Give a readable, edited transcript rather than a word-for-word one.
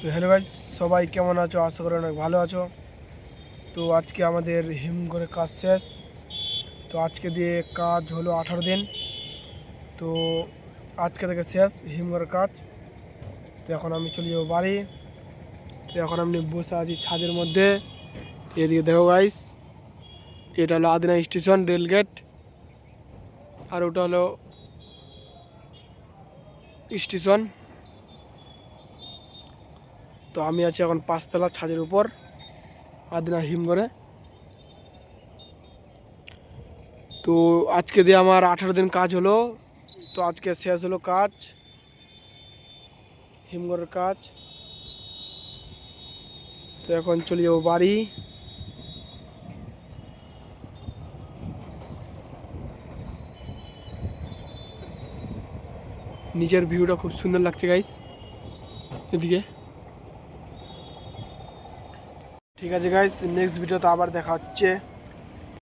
তো hello guys, সবাই কেমন আছো? আশা করি অনেক ভালো আছো। তো আজকে আমাদের হিমঘরের কাজ শেষ। তো আজকে দিয়ে কাজ হলো 18 দিন। তো আজকে থেকে শেষ হিমঘরের কাজ। তো এখন আমি চলে যাবো বাড়ি। তো এখন আমি বসে আছি ছাদের মধ্যে। এদিকে দেখো গাইস, এটা হলো আদিনা স্টেশন রেলগেট, আর ওটা হলো স্টেশন। তো আমি আছি এখন 5তলা ছাদের উপর আদিনা হিমঘরে। তো আজকে দিয়ে আমার 18 দিন কাজ হলো। তো আজকে শেষ হলো কাজ, হিমঘরের কাজ। তো এখন চলে যাবো বাড়ি। নিচের ভিউটা খুব সুন্দর লাগছে গাইস এদিকে। ঠিক আছে গাইস, নেক্সট ভিডিওতে আবার দেখা হচ্ছে।